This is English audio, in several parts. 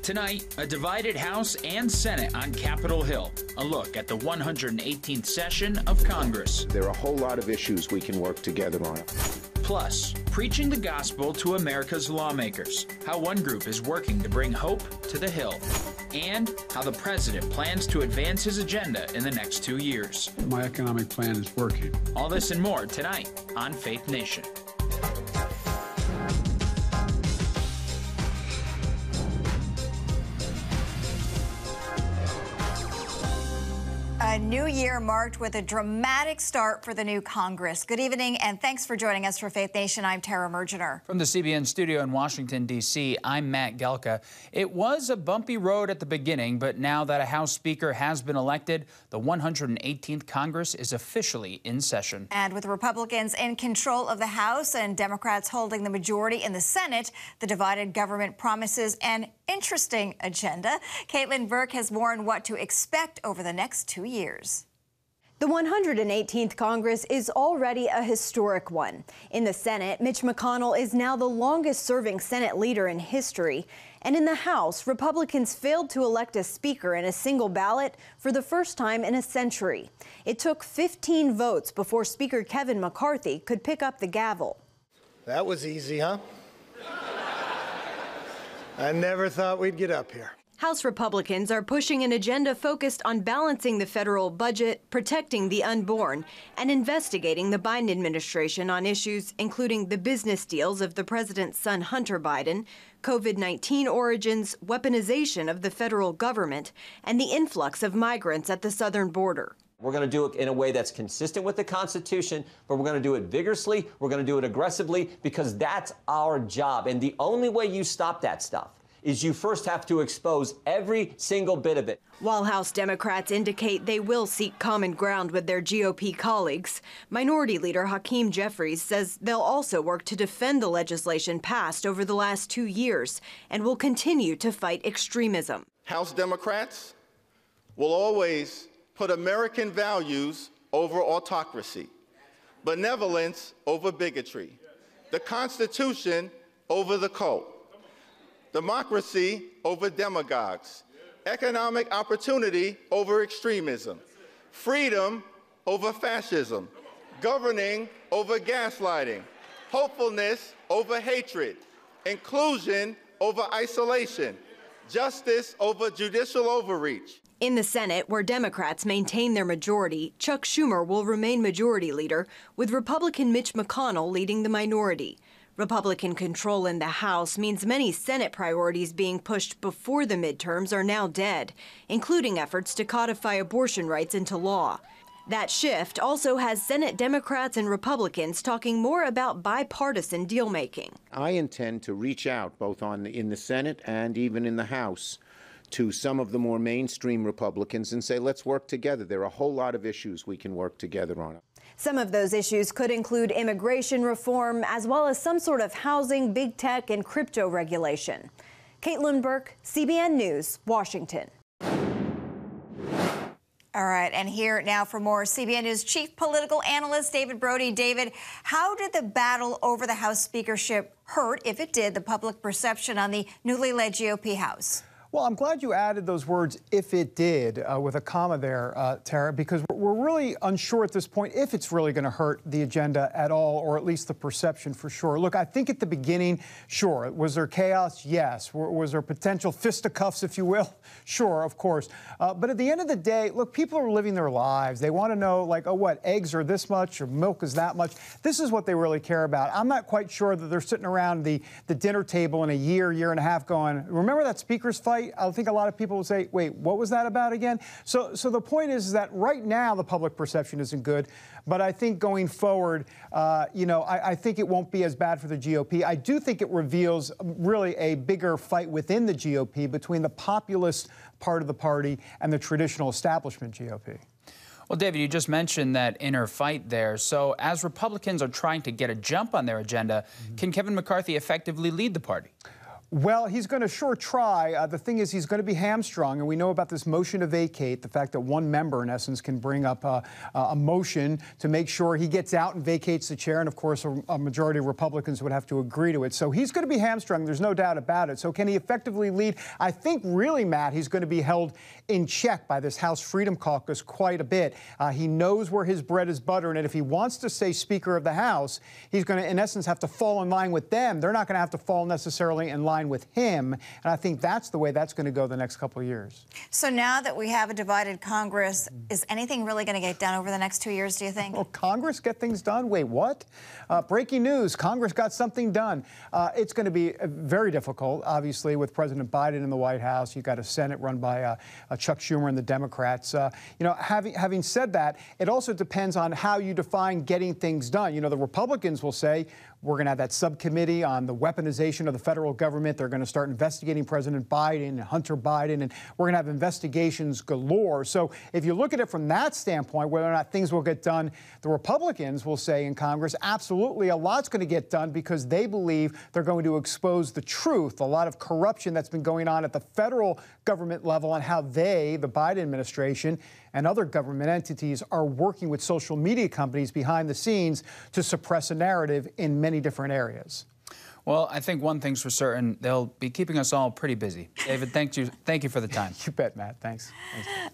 Tonight, a divided House and Senate on Capitol Hill. A look at the 118th session of Congress. There are a whole lot of issues we can work together on. Plus, preaching the gospel to America's lawmakers. How one group is working to bring hope to the Hill. And how the president plans to advance his agenda in the next 2 years. My economic plan is working. All this and more tonight on Faith Nation. A new year marked with a dramatic start for the new Congress. Good evening, and thanks for joining us for Faith Nation. I'm Tara Mergener. From the CBN studio in Washington, D.C., I'm Matt Gelka. It was a bumpy road at the beginning, but now that a House Speaker has been elected, the 118th Congress is officially in session. And with Republicans in control of the House and Democrats holding the majority in the Senate, the divided government promises an interesting agenda. Caitlin Burke has more on what to expect over the next 2 years. The 118th Congress is already a historic one. In the Senate, Mitch McConnell is now the longest-serving Senate leader in history. And in the House, Republicans failed to elect a speaker in a single ballot for the first time in a century. It took 15 votes before Speaker Kevin McCarthy could pick up the gavel. That was easy, huh? I never thought we'd get up here. House Republicans are pushing an agenda focused on balancing the federal budget, protecting the unborn, and investigating the Biden administration on issues including the business deals of the president's son Hunter Biden, COVID-19 origins, weaponization of the federal government, and the influx of migrants at the southern border. We're going to do it in a way that's consistent with the Constitution, but we're going to do it vigorously, we're going to do it aggressively, because that's our job. And the only way you stop that stuff is you first have to expose every single bit of it. While House Democrats indicate they will seek common ground with their GOP colleagues, Minority Leader Hakeem Jeffries says they'll also work to defend the legislation passed over the last 2 years and will continue to fight extremism. House Democrats will always put American values over autocracy, benevolence over bigotry, the Constitution over the cult, democracy over demagogues, economic opportunity over extremism, freedom over fascism, governing over gaslighting, hopefulness over hatred, inclusion over isolation, justice over judicial overreach. In the Senate, where Democrats maintain their majority, Chuck Schumer will remain majority leader, with Republican Mitch McConnell leading the minority. Republican control in the House means many Senate priorities being pushed before the midterms are now dead, including efforts to codify abortion rights into law. That shift also has Senate Democrats and Republicans talking more about bipartisan deal-making. I intend to reach out both in the Senate and even in the House to some of the more mainstream Republicans and say, let's work together. There are a whole lot of issues we can work together on. Some of those issues could include immigration reform, as well as some sort of housing, big tech, and crypto regulation. Caitlin Burke, CBN News, Washington. All right, and here now for more CBN News Chief Political Analyst David Brody. David, how did the battle over the House speakership hurt, if it did, the public perception on the newly led GOP House? Well, I'm glad you added those words, if it did, with a comma there, Tara, because we're really unsure at this point if it's really going to hurt the agenda at all, or at least the perception for sure. Look, I think at the beginning, sure. Was there chaos? Yes. Was there potential fisticuffs, if you will? Sure, of course. But at the end of the day, look, people are living their lives. They want to know, like, oh, what, eggs are this much or milk is that much? This is what they really care about. I'm not quite sure that they're sitting around the dinner table in a year and a half going, remember that speaker's fight? I think a lot of people will say, wait, what was that about again? So the point is that right now the public perception isn't good, but I think going forward, I think it won't be as bad for the GOP. I do think it reveals really a bigger fight within the GOP between the populist part of the party and the traditional establishment GOP. Well, David, you just mentioned that inner fight there. So as Republicans are trying to get a jump on their agenda, can Kevin McCarthy effectively lead the party? Well, he's going to sure try. The thing is, he's going to be hamstrung, and we know about this motion to vacate, the fact that one member, in essence, can bring up a motion to make sure he gets out and vacates the chair, and of course, a majority of Republicans would have to agree to it. So he's going to be hamstrung. There's no doubt about it. So can he effectively lead? I think, really, Matt, he's going to be held in check by this House Freedom Caucus quite a bit. He knows where his bread is buttered, and if he wants to stay Speaker of the House, he's going to, in essence, have to fall in line with them. They're not going to have to fall necessarily in line with him, and I think that's the way that's going to go the next couple of years. So now that we have a divided Congress, is anything really going to get done over the next 2 years, do you think? Oh, Congress get things done? Wait, what? Breaking news, Congress got something done. It's going to be very difficult, obviously, with President Biden in the White House. You've got a Senate run by Chuck Schumer and the Democrats. Having said that, it also depends on how you define getting things done. The Republicans will say, we're going to have that subcommittee on the weaponization of the federal government. They're going to start investigating President Biden and Hunter Biden, and we're going to have investigations galore. So if you look at it from that standpoint, whether or not things will get done, the Republicans will say in Congress, absolutely, a lot's going to get done because they believe they're going to expose the truth, a lot of corruption that's been going on at the federal government level and how they, the Biden administration, and other government entities are working with social media companies behind the scenes to suppress a narrative in many different areas. Well, I think one thing's for certain, they'll be keeping us all pretty busy. David, thank you for the time. You bet, Matt. Thanks.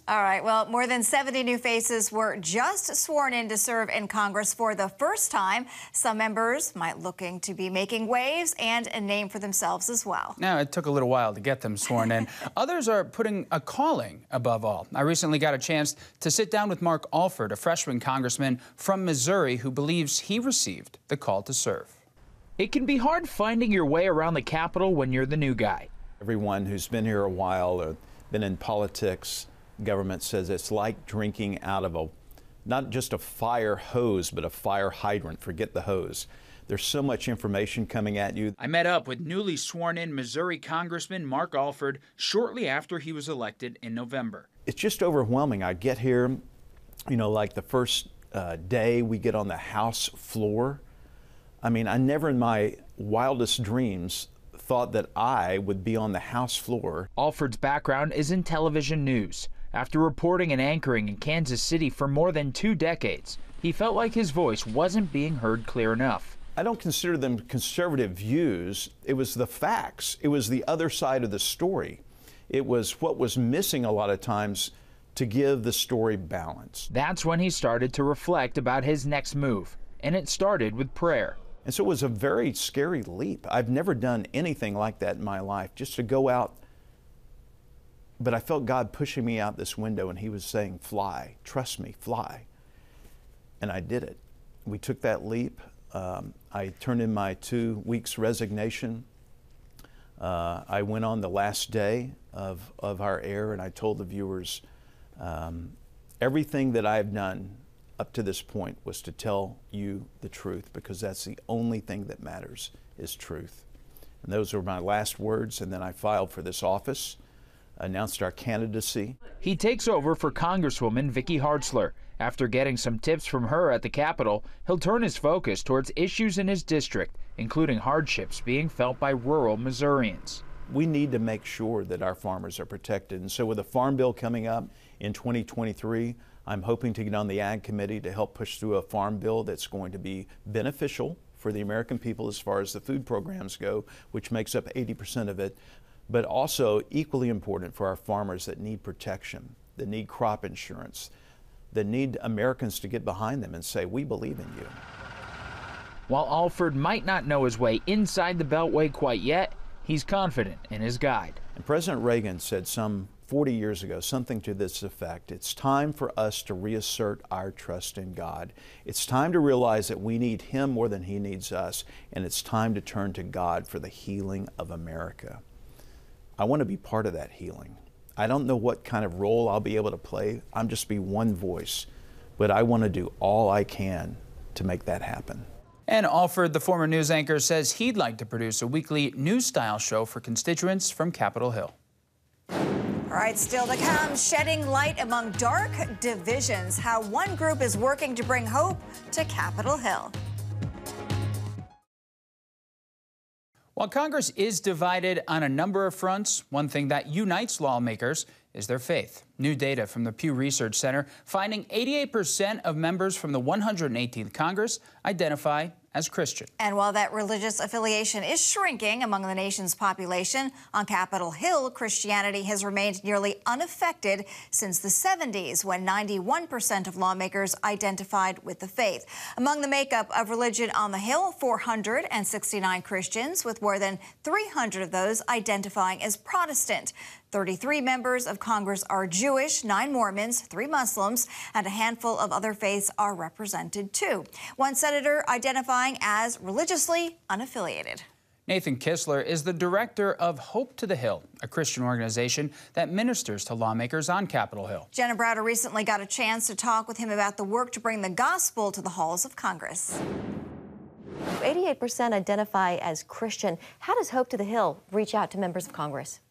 All right. Well, more than 70 new faces were just sworn in to serve in Congress for the first time. Some members might looking to be making waves and a name for themselves as well. Now, it took a little while to get them sworn in. Others are putting a calling above all. I recently got a chance to sit down with Mark Alford, a freshman congressman from Missouri who believes he received the call to serve. It can be hard finding your way around the Capitol when you're the new guy. Everyone who's been here a while or been in politics, government says it's like drinking out of not just a fire hose, but a fire hydrant. Forget the hose. There's so much information coming at you. I met up with newly sworn-in Missouri Congressman Mark Alford shortly after he was elected in November. It's just overwhelming. I get here, like the first day we get on the House floor. I mean, I never in my wildest dreams thought that I would be on the House floor. Alford's background is in television news. After reporting and anchoring in Kansas City for more than 2 decades, he felt like his voice wasn't being heard clear enough. I don't consider them conservative views. It was the facts. It was the other side of the story. It was what was missing a lot of times to give the story balance. That's when he started to reflect about his next move, and it started with prayer. And so it was a very scary leap. I've never done anything like that in my life, just to go out. But I felt God pushing me out this window, and he was saying, fly, trust me, fly. And I did it. We took that leap. I turned in my 2 weeks resignation. I went on the last day of our air, and I told the viewers, everything that I've done up to this point was to tell you the truth, because that's the only thing that matters is truth. And those were my last words, and then I filed for this office, announced our candidacy. He takes over for Congresswoman Vicky Hartzler. After getting some tips from her at the Capitol, he'll turn his focus towards issues in his district, including hardships being felt by rural Missourians. We need to make sure that our farmers are protected. And so with the Farm Bill coming up in 2023, I'm hoping to get on the Ag Committee to help push through a farm bill that's going to be beneficial for the American people as far as the food programs go, which makes up 80% of it, but also equally important for our farmers that need protection, that need crop insurance, that need Americans to get behind them and say, we believe in you. While Alford might not know his way inside the Beltway quite yet, he's confident in his guide. And President Reagan said some 40 years ago, something to this effect. It's time for us to reassert our trust in God. It's time to realize that we need Him more than He needs us, and it's time to turn to God for the healing of America. I want to be part of that healing. I don't know what kind of role I'll be able to play. I'm just be one voice, but I want to do all I can to make that happen. And Alford, the former news anchor, says he'd like to produce a weekly news-style show for constituents from Capitol Hill. All right, still to come, shedding light among dark divisions, how one group is working to bring hope to Capitol Hill. While Congress is divided on a number of fronts, one thing that unites lawmakers is their faith. New data from the Pew Research Center finding 88% of members from the 118th Congress identify as Christian. And while that religious affiliation is shrinking among the nation's population, on Capitol Hill, Christianity has remained nearly unaffected since the 70s, when 91% of lawmakers identified with the faith. Among the makeup of religion on the Hill, 469 Christians, with more than 300 of those identifying as Protestant. 33 members of Congress are Jewish, 9 Mormons, 3 Muslims, and a handful of other faiths are represented too. One senator identifying as religiously unaffiliated. Nathan Kissler is the director of Hope to the Hill, a Christian organization that ministers to lawmakers on Capitol Hill. Jenna Browder recently got a chance to talk with him about the work to bring the gospel to the halls of Congress. 88% identify as Christian. How does Hope to the Hill reach out to members of Congress?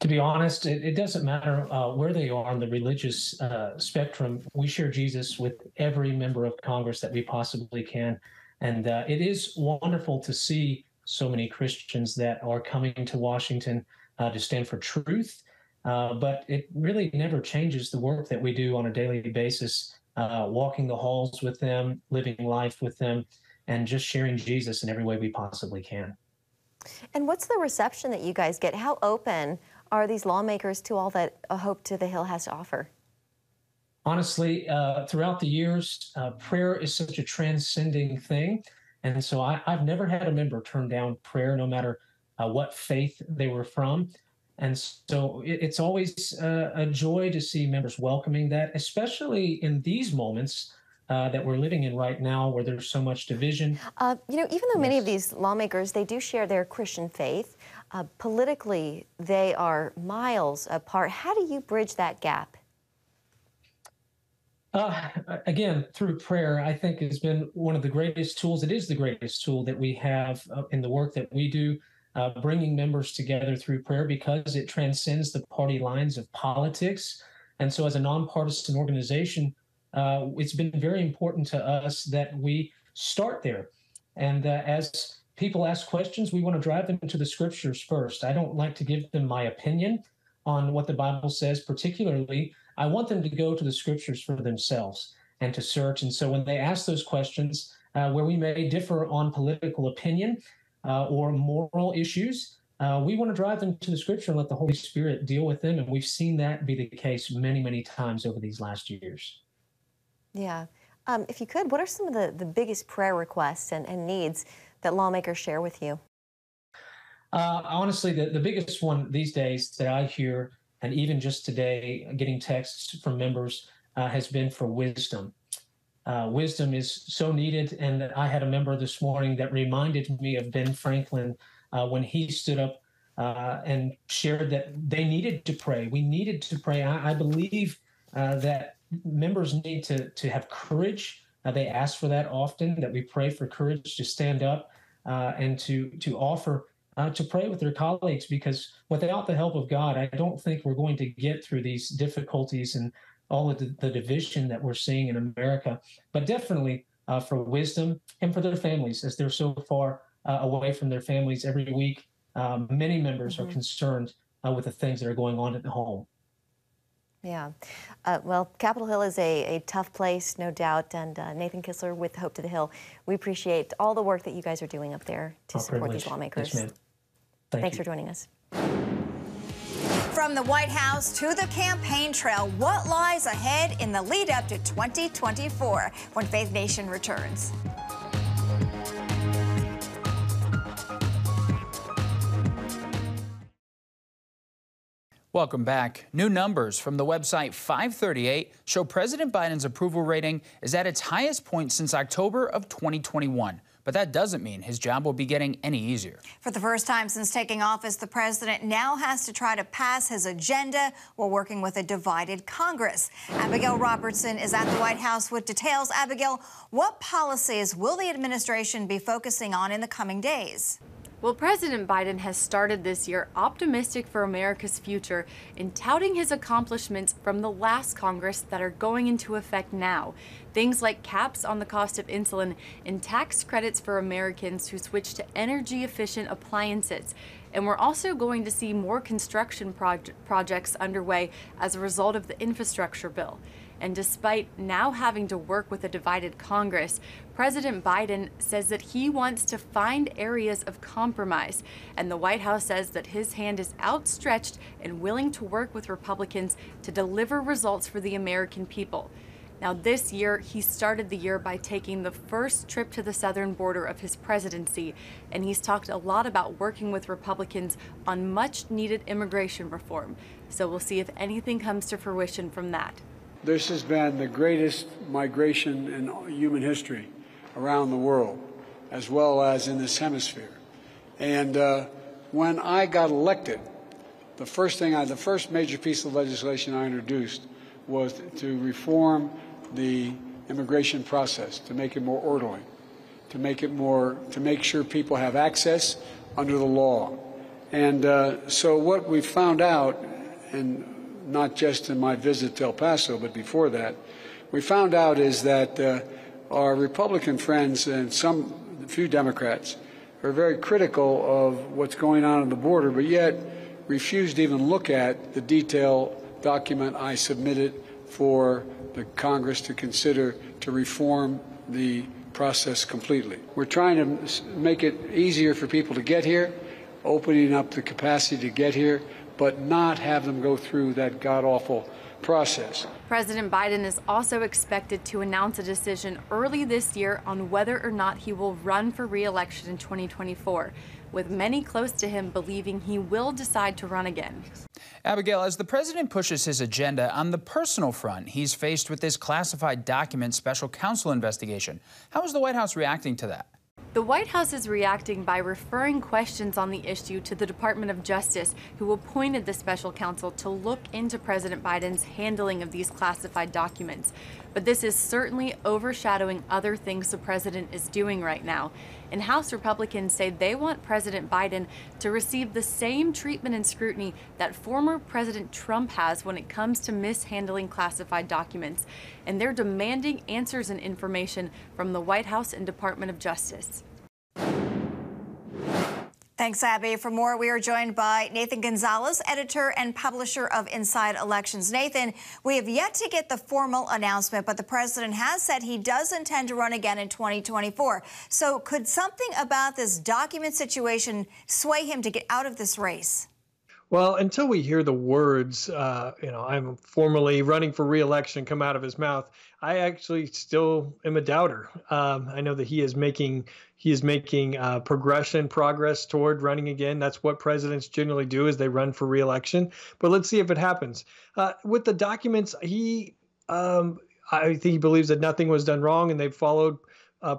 To be honest, it doesn't matter where they are on the religious spectrum. We share Jesus with every member of Congress that we possibly can. And it is wonderful to see so many Christians that are coming to Washington to stand for truth. But it really never changes the work that we do on a daily basis, walking the halls with them, living life with them, and just sharing Jesus in every way we possibly can. And what's the reception that you guys get? How open are these lawmakers to all that Hope to the Hill has to offer? Honestly, throughout the years, prayer is such a transcending thing. And so I've never had a member turn down prayer, no matter what faith they were from. And so it's always a joy to see members welcoming that, especially in these moments that we're living in right now, where there's so much division. Even though many of these lawmakers, they do share their Christian faith, politically, they are miles apart. How do you bridge that gap? Again, through prayer, I think has been one of the greatest tools. It is the greatest tool that we have in the work that we do, bringing members together through prayer, because it transcends the party lines of politics. And so as a nonpartisan organization, it's been very important to us that we start there. And as people ask questions, we want to drive them to the scriptures first. I don't like to give them my opinion on what the Bible says particularly. I want them to go to the scriptures for themselves and to search. And so when they ask those questions, where we may differ on political opinion or moral issues, we want to drive them to the scripture and let the Holy Spirit deal with them. And we've seen that be the case many, many times over these last years. Yeah. If you could, what are some of the biggest prayer requests and needs that lawmakers share with you? Honestly, the biggest one these days that I hear, and even just today, getting texts from members, has been for wisdom. Wisdom is so needed, and I had a member this morning that reminded me of Ben Franklin when he stood up and shared that they needed to pray. We needed to pray. I believe that members need to have courage. They ask for that often, that we pray for courage to stand up and to offer to pray with their colleagues, because without the help of God, I don't think we're going to get through these difficulties and all of the division that we're seeing in America. But definitely for wisdom and for their families, as they're so far away from their families every week. Many members are concerned with the things that are going on at home. Yeah. Well, Capitol Hill is a tough place, no doubt. And Nathan Kissler with Hope to the Hill, we appreciate all the work that you guys are doing up there to support these lawmakers. Yes, ma'am. Thanks for joining us. From the White House to the campaign trail, what lies ahead in the lead up to 2024 when Faith Nation returns? Welcome back. New numbers from the website 538 show President Biden's approval rating is at its highest point since October of 2021. But that doesn't mean his job will be getting any easier. For the first time since taking office, the president now has to try to pass his agenda while working with a divided Congress. Abigail Robertson is at the White House with details. Abigail, what policies will the administration be focusing on in the coming days? Well, President Biden has started this year optimistic for America's future in touting his accomplishments from the last Congress that are going into effect now. Things like caps on the cost of insulin and tax credits for Americans who switch to energy-efficient appliances. And we're also going to see more construction projects underway as a result of the infrastructure bill. And despite now having to work with a divided Congress, President Biden says that he wants to find areas of compromise. And the White House says that his hand is outstretched and willing to work with Republicans to deliver results for the American people. Now, this year, he started the year by taking the first trip to the southern border of his presidency, and he's talked a lot about working with Republicans on much-needed immigration reform. So we'll see if anything comes to fruition from that. This has been the greatest migration in human history around the world, as well as in this hemisphere. And when I got elected, the first major piece of legislation I introduced was to reform the immigration process, to make it more orderly, to make sure people have access under the law. And so what we found out, and not just in my visit to El Paso, but before that, we found out is that our Republican friends and a few Democrats are very critical of what's going on at the border, but yet refuse to even look at the detailed document I submitted for the Congress to consider to reform the process completely. We're trying to make it easier for people to get here, opening up the capacity to get here, but not have them go through that god-awful process. President Biden is also expected to announce a decision early this year on whether or not he will run for re-election in 2024, with many close to him believing he will decide to run again. Abigail, as the president pushes his agenda on the personal front, he's faced with this classified document special counsel investigation. How is the White House reacting to that? The White House is reacting by referring questions on the issue to the Department of Justice, who appointed the special counsel to look into President Biden's handling of these classified documents. But this is certainly overshadowing other things the president is doing right now. And House Republicans say they want President Biden to receive the same treatment and scrutiny that former President Trump has when it comes to mishandling classified documents. And they're demanding answers and information from the White House and Department of Justice. Thanks, Abby. For more, we are joined by Nathan Gonzalez, editor and publisher of Inside Elections. Nathan, we have yet to get the formal announcement, but the president has said he does intend to run again in 2024. So could something about this document situation sway him to get out of this race? Well, until we hear the words, I'm formally running for re-election come out of his mouth, I actually still am a doubter. I know that he is making progress toward running again. That's what presidents generally do, is they run for re-election. But let's see if it happens. With the documents, I think he believes that nothing was done wrong and they've followed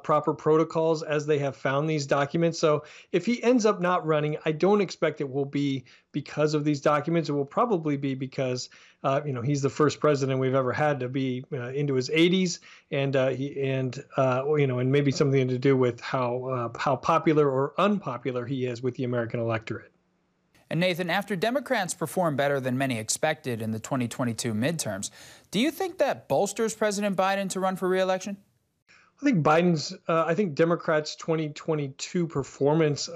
proper protocols as they have found these documents. So if he ends up not running, I don't expect it will be because of these documents. It will probably be because, he's the first president we've ever had to be into his 80s, and maybe something to do with how popular or unpopular he is with the American electorate. And Nathan, after Democrats perform better than many expected in the 2022 midterms, do you think that bolsters President Biden to run for re-election? I think Democrats' 2022 performance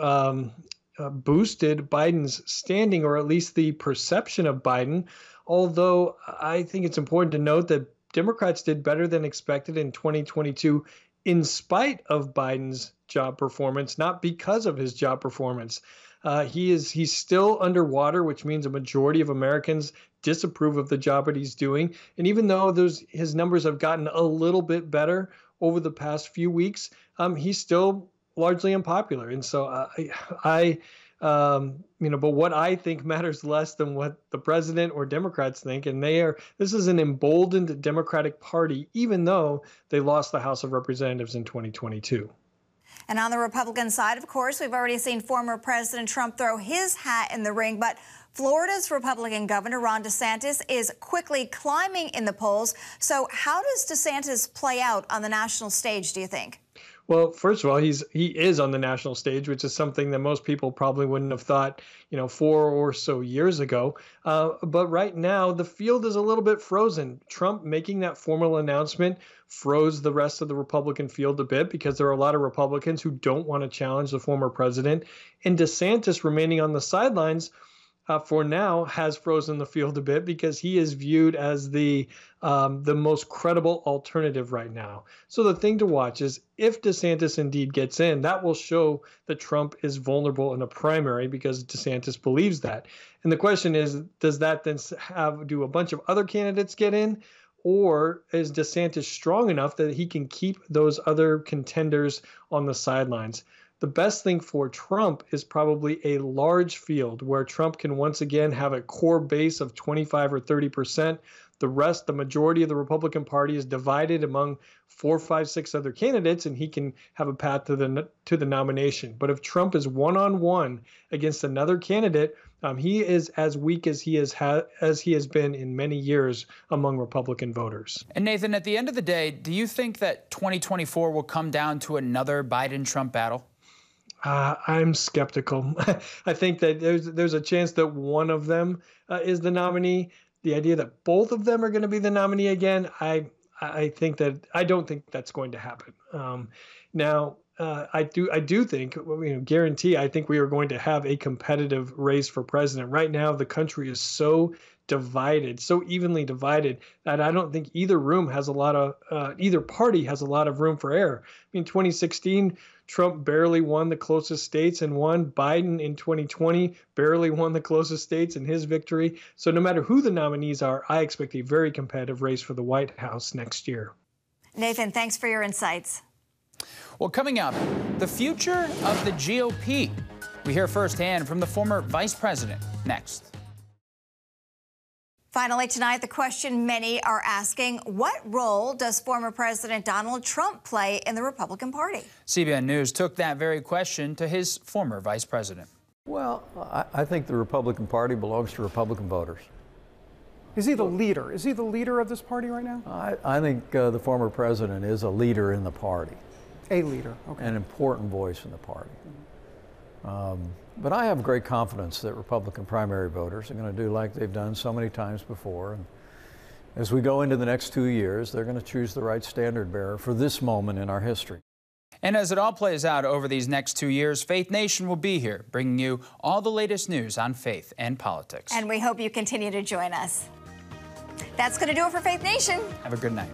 boosted Biden's standing, or at least the perception of Biden. Although I think it's important to note that Democrats did better than expected in 2022 in spite of Biden's job performance, not because of his job performance. He's still underwater, which means a majority of Americans disapprove of the job that he's doing. And even though his numbers have gotten a little bit better over the past few weeks, he's still largely unpopular. And so but what I think matters less than what the president or Democrats think. And this is an emboldened Democratic Party, even though they lost the House of Representatives in 2022. And on the Republican side, of course, we've already seen former President Trump throw his hat in the ring, but Florida's Republican Governor Ron DeSantis is quickly climbing in the polls. So how does DeSantis play out on the national stage, do you think? Well, first of all, he is on the national stage, which is something that most people probably wouldn't have thought, 4 or so years ago. But right now, the field is a little bit frozen. Trump making that formal announcement froze the rest of the Republican field a bit because there are a lot of Republicans who don't want to challenge the former president. And DeSantis remaining on the sidelines for now has frozen the field a bit because he is viewed as the most credible alternative right now. So the thing to watch is if DeSantis indeed gets in, that will show that Trump is vulnerable in a primary because DeSantis believes that. And the question is, does that then do a bunch of other candidates get in? Or is DeSantis strong enough that he can keep those other contenders on the sidelines? The best thing for Trump is probably a large field where Trump can once again have a core base of 25 or 30%. The majority of the Republican Party is divided among 4, 5, 6 other candidates, and he can have a path to the nomination. But if Trump is one-on-one against another candidate, he is as weak as he has been in many years among Republican voters. And Nathan, at the end of the day, do you think that 2024 will come down to another Biden-Trump battle? I'm skeptical. I think that there's a chance that one of them is the nominee. The idea that both of them are going to be the nominee again, I don't think that's going to happen. I do think, guarantee, I think we are going to have a competitive race for president. Right now, the country is so divided, so evenly divided, that I don't think either party has a lot of room for error. 2016, Trump barely won the closest states and won. Biden in 2020 barely won the closest states in his victory. So no matter who the nominees are, I expect a very competitive race for the White House next year. Nathan, thanks for your insights. Well, coming up, the future of the GOP. We hear firsthand from the former vice president next. Finally tonight, the question many are asking, what role does former President Donald Trump play in the Republican Party? CBN News took that very question to his former vice president. Well, I think the Republican Party belongs to Republican voters. Is he the leader? Is he the leader of this party right now? I think the former president is a leader in the party. A leader, okay. An important voice in the party. But I have great confidence that Republican primary voters are going to do like they've done so many times before. And as we go into the next 2 years, they're going to choose the right standard bearer for this moment in our history. And as it all plays out over these next 2 years, Faith Nation will be here, bringing you all the latest news on faith and politics. And we hope you continue to join us. That's going to do it for Faith Nation. Have a good night.